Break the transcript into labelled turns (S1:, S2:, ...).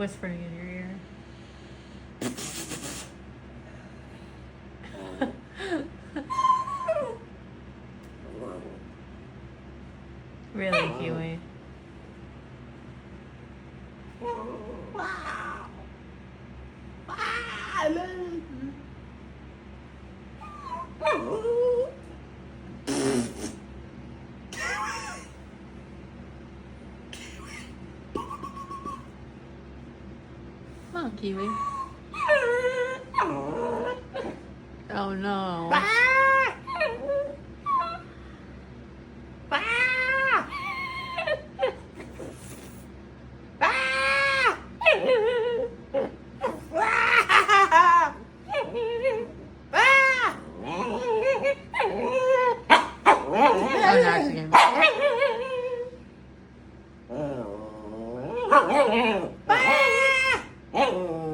S1: whispering in your ear. Really, Kiwi? Come on, Kiwi. Oh no. Oh, no, it's again.
S2: Oh,